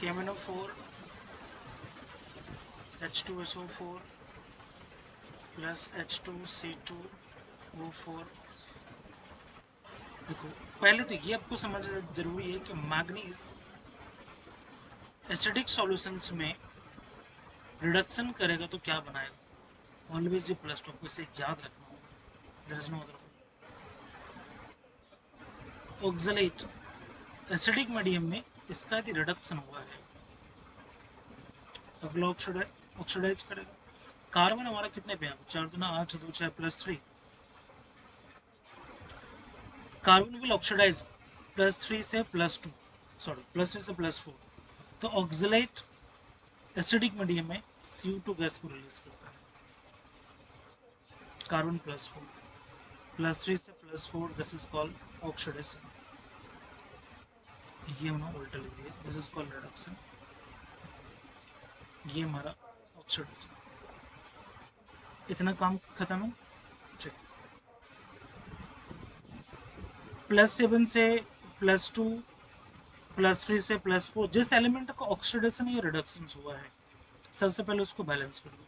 KMnO4 H2SO4 plus H2C2O4। देखो पहले तो ये आपको समझना जरूरी है कि मैग्नीज एसिडिक सॉल्यूशंस में रिडक्शन करेगा तो क्या बनाएगा, ऑलवेज ये प्लस टू, आपको इसे याद रखना होगा, there is no other way. Oxalate acidic medium में इसका यदि रिडक्शन हुआ है, अगला ऑक्सीडाइज करेगा। कार्बन हमारा कितने पे है, 4 दूना 8 2 6 प्लस 3, कार्बन विल ऑक्सीडाइज +3 से +2, सॉरी +3 से +4। तो ऑक्सलेट एसिडिक मीडियम में CO2 गैस को रिलीज करता है, कार्बन +4, +3 से +4, दिस इज कॉल्ड ऑक्सीडेशन। ये हमने उल्टा लिख दिया, दिस इज कॉल्ड रिडक्शन, ये हमारा ऑक्सीडेशन। इतना काम खत्म है। चलिए +7 से +2 +3 से +4, जिस एलिमेंट का ऑक्सीडेशन या रिडक्शन हुआ है सबसे पहले उसको बैलेंस कर दो।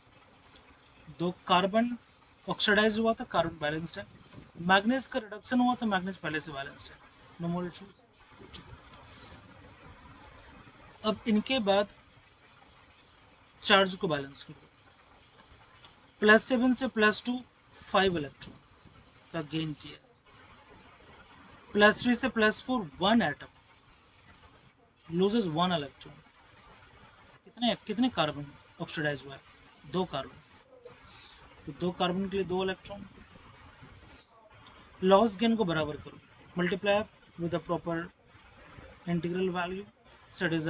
2 कार्बन ऑक्सीडाइज हुआ था, कार्बन बैलेंस्ड है। मैग्नीज का रिडक्शन हुआ था, मैग्नीज पहले से बैलेंस्ड है, नो मोर इशू। अब इनके बाद चार्ज को बैलेंस कर दो। +7 से +2 5 इलेक्ट्रॉन का गेन किया, +3 से +4 1 एटम लूजेस 1 इलेक्ट्रॉन। कितने कार्बन ऑक्सीडाइज हुआ है, 2 कार्बन, तो 2 कार्बन के लिए 2 इलेक्ट्रॉन। लॉस गेन को बराबर करो, multiply with the proper integral value, set is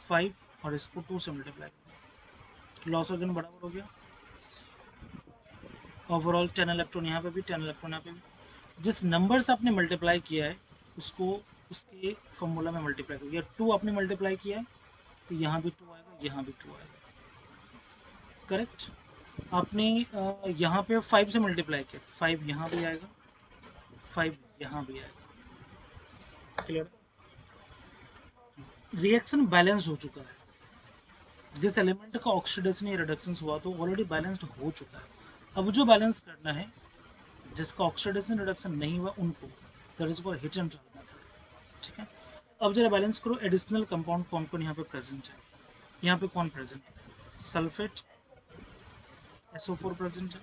5 और इसको 2 से मल्टीप्लाई करो, लॉस और गेन बराबर हो गया। ओवरऑल 10 इलेक्ट्रॉन यहाँ पे भी, 10 इलेक्ट्रॉन यहाँ पे भी। जिस नंबर से आपने मल्टीप्लाई किया है उसको उसके फॉर्मूला में मल्टीप्लाई करो। 2 आपने मल्टीप्लाई किया है तो यहाँ भी 2 आएगा, यहाँ भी 2 आएगा, करेक्ट। आपने यहाँ पे 5 से मल्टीप्लाई किया तो 5 यहाँ भी आएगा, 5 यहाँ भी आएगा, क्लियर। रिएक्शन बैलेंस्ड हो चुका है, जिस एलिमेंट का ऑक्सीडेशन या रिडक्शन हुआ तो ऑलरेडी बैलेंस्ड हो चुका है। अब जो बैलेंस करना है, जिसका ऑक्सीडेशन रिडक्शन नहीं हुआ उनको, that is called hit and run method, ठीक है। अब जरा बैलेंस करो, एडिशनल कंपाउंड कौन कौन यहाँ पे प्रेजेंट है। यहाँ पे कौन प्रेजेंट है, सल्फेट SO4 प्रेजेंट है,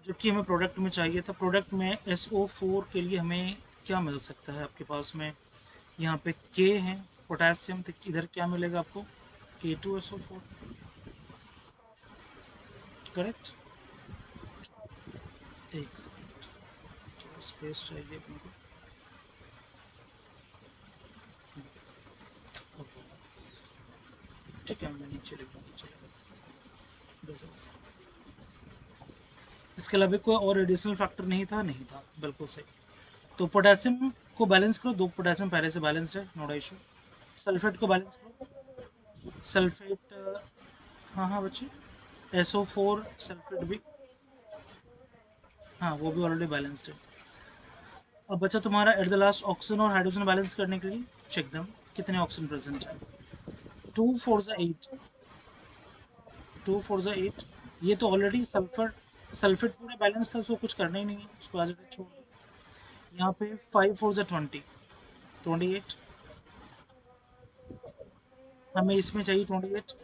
जो कि हमें प्रोडक्ट में चाहिए था। प्रोडक्ट में SO4 के लिए हमें क्या मिल सकता है, आपके पास में यहाँ पे K है पोटेशियम, तो इधर क्या मिलेगा आपको, K2SO4, करेक्ट। एक सेकेंड, थोड़ा स्पेस चाहिए अपने को, ओके ठीक है, मैं नीचे लिख दूँगा, चलेगा। इसके अलावा कोई और एडिशनल फैक्टर नहीं था, नहीं था, बिल्कुल सही। तो पोटेशियम को बैलेंस करो, 2 पोटेशियम पहले से बैलेंस्ड है, नो इशू। सल्फेट को बैलेंस करो, सल्फेट हाँ हाँ बच्चे, SO4 सल्फेट भी, हाँ वो भी ऑलरेडी बैलेंस्ड है। अब बचा तुम्हारा एट द लास्ट ऑक्सीजन और हाइड्रोजन बैलेंस करने के लिए, चेक दम कितने ऑक्सीजन प्रेजेंट है, 2 4 8, 2 4 8। ये तो ऑलरेडी सल्फेट पूरा बैलेंस था, उसको कुछ करना ही नहीं है, उसको आज छोड़ दो। यहाँ पे 5 4 20, 28, हमें इसमें चाहिए 28।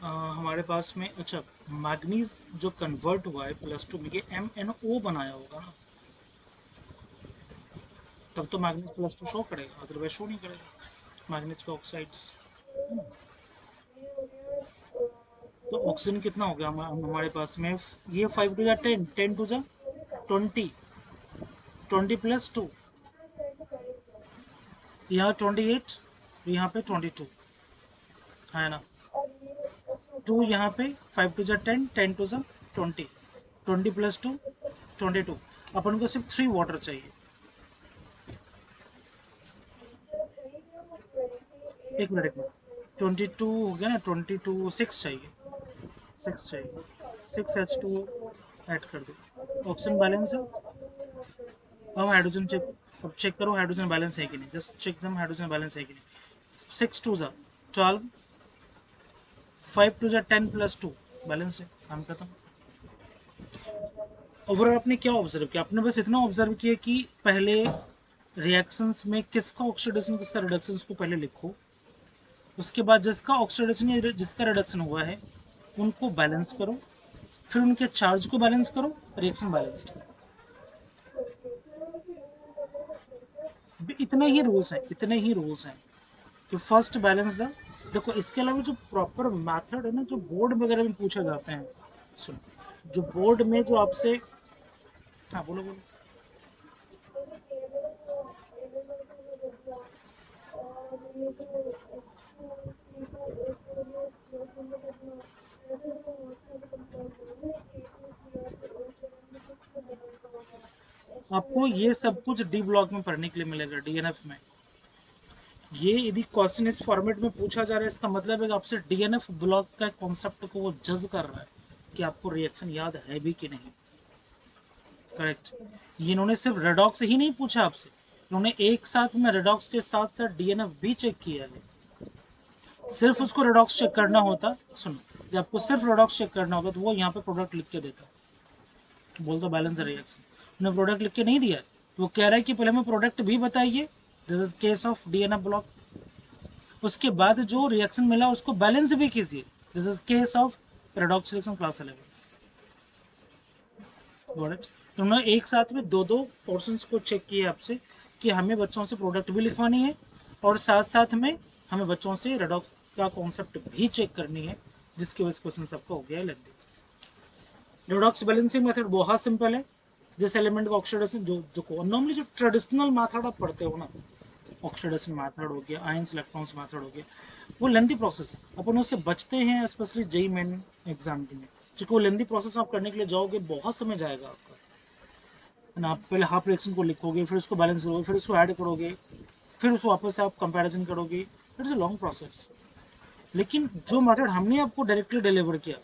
हमारे पास में, अच्छा मैग्नीज जो कन्वर्ट हुआ है +2 में, ये MnO बनाया होगा ना, तब तो मैग्नीज +2 शो करेगा, अदरवाइज शो नहीं करेगा मैग्नीज का ऑक्साइड्स। तो ऑक्सीजन कितना हो गया हमारे पास में, ये 5 टू 10, 10 टू 20, 20 +2, यहाँ 28, यहाँ पे 22 है ना, 2 यहाँ पे, 5 टू 10, 10 टू 20, 20 +2 22। अपन को सिर्फ 3 वाटर चाहिए, एक मिनट 22 हो गया ना, 22 6 चाहिए, 6 चाहिए, 6 H2 ऐड कर दो, ऑक्सीजन बैलेंस है। अब हाइड्रोजन चेक, अब चेक करो हाइड्रोजन बैलेंस है कि नहीं, जस्ट चेक दम हाइड्रोजन बैलेंस है कि नहीं। 6 2 12, 5 2 10 प्लस 2 बैलेंस है, काम खत्म। ओवरऑल आपने क्या ऑब्जर्व किया, आपने बस इतना ऑब्जर्व किया कि पहले रिएक्शंस में किसका ऑक्सीडेशन किसका रिडक्शन को पहले लिखो, उसके बाद जिसका ऑक्सीडेशन या जिसका रिडक्शन हुआ है उनको बैलेंस करो, फिर उनके चार्ज को बैलेंस करो, रिएक्शन बैलेंस्ड। इतने ही रूल्स हैं, इतने ही रूल्स हैं कि फर्स्ट बैलेंस द, देखो इसके अलावा जो प्रॉपर मेथड है ना, जो बोर्ड वगैरह में पूछे जाते हैं, सुनो जो बोर्ड में जो आपसे, हाँ बोलो बोलो। आपको ये सब कुछ डी ब्लॉक में पढ़ने के लिए मिलेगा, डीएनएफ में। ये यदि क्वेश्चन इस फॉर्मेट में पूछा जा रहा है, इसका मतलब है कि आपसे डीएनएफ ब्लॉक का कॉन्सेप्ट को वो जज कर रहा है कि आपको रिएक्शन याद है भी कि नहीं। करेक्ट। ये इन्होंने सिर्फ रेडॉक्स ही नहीं पूछा आपसे, इन्होंने एक साथ में रेडॉक्स के साथ साथ डीएनएफ भी चेक किया है। सिर्फ उसको रेडॉक्स चेक करना होता, सुनो जब आपको सिर्फ रेडॉक्स चेक करना होता तो वो यहाँ पे प्रोडक्ट लिख के देता, बोलता बैलेंस रिएक्शन। उन्हें प्रोडक्ट लिख के नहीं दिया, वो कह रहा है कि पहले हमें प्रोडक्ट भी बताइए, this is case of DNF block, उसके बाद जो रिएक्शन मिला उसको बैलेंस भी कीजिए, this is case of redox reaction class 11। तो उन्होंने एक साथ में दो दो पोर्शंस को चेक किए आपसे कि हमें बच्चों से प्रोडक्ट भी लिखवानी है और साथ साथ में हमें बच्चों से रेडॉक्स का कॉन्सेप्ट भी चेक करनी है, जिसकी वजह से क्वेश्चन सबका हो गया है लेंथी। रेडॉक्स बैलेंसिंग मेथड बहुत सिंपल है, जिस एलिमेंट का ऑक्सीडेशन जो नॉर्मली जो ट्रेडिशनल मेथड आप पढ़ते हो ना, ऑक्सीडेशन मेथड हो गया, आयंस इलेक्ट्रॉन्स मेथड हो गया, वो लेंथी प्रोसेस है, अपन उससे बचते हैं स्पेशली जेई मेन एग्जाम में, क्योंकि वो लेंथी प्रोसेस आप करने के लिए जाओगे बहुत समय जाएगा आपका, है ना। आप पहले हाफ रिएक्शन को लिखोगे, फिर उसको बैलेंस करोगे, फिर उसको ऐड करोगे, फिर उसको वापस से आप कंपैरिजन करोगे, it is a long process. लेकिन जो मेथड हमने आपको डायरेक्टली डिलीवर किया,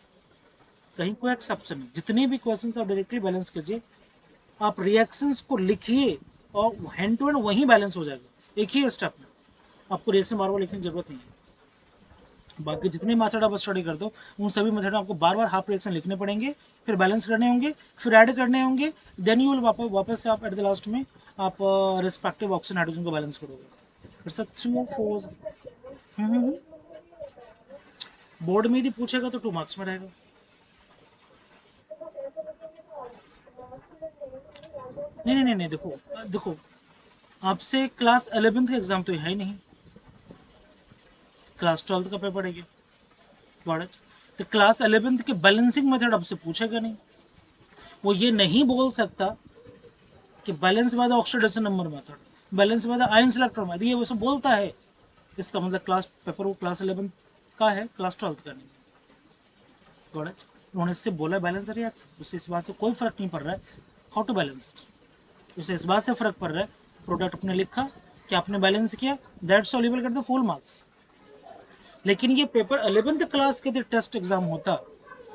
कहीं कोई एक्सेप्शन नहीं, जितने भी क्वेश्चन आप डायरेक्टली बैलेंस कीजिए, आप रिएक्शंस को लिखिए और हैंड टू हैंड वहीं बैलेंस हो जाएगा एक ही स्टेप में, आपको रिएक्शन बार बार लिखने की जरूरत नहीं है। बाकी जितने मेथड आप स्टडी करते हो उन सभी मेथड में आपको बार बार हाफ रिएक्शन लिखने पड़ेंगे, फिर बैलेंस करने होंगे, फिर ऐड करने होंगे, देन यू विल वापस से आप एट द लास्ट में आप रिस्पेक्टिव ऑक्सीजन हाइड्रोजन को बैलेंस करोगे। इट्स अ 3 और 4। बोर्ड में यदि पूछेगा तो 2 मार्क्स में रहेगा। नहीं, देखो देखो, आपसे क्लास 11th का एग्जाम तो है ही नहीं, क्लास 12th का पेपर है, तो क्लास 11th के बैलेंसिंग मेथड आपसे पूछेगा नहीं, वो ये नहीं बोल सकता कि balance by the oxidation number method, balance by the ions electron method, ये वैसे बोलता है, इसका मतलब क्लास पेपर वो क्लास 11 का है, क्लास 12 का नहीं है। उन्होंने इससे बोला बैलेंस रिएक्शन, उससे इस बात से कोई फर्क नहीं पड़ रहा है हाउ टू बैलेंस इट, उसे इस बात से फर्क पड़ रहा है प्रोडक्ट अपने लिखा कि आपने बैलेंस किया, दैट सॉल्यूबल कर दो फुल मार्क्स। लेकिन ये पेपर 11th क्लास के टेस्ट एग्जाम होता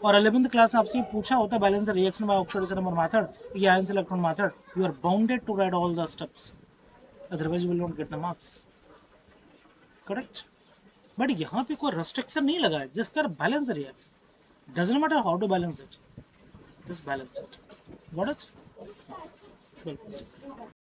और 11th क्लास में आपसे पूछा होता balance the reaction by oxidation number method या ions electron method, you are bounded to write all the steps, otherwise you will not get the marks. Correct. But यहाँ पे कोई रेस्ट्रिक्शन नहीं लगा है, जिसका balance the reaction, doesn't matter how to balance it, just balance it. Got it?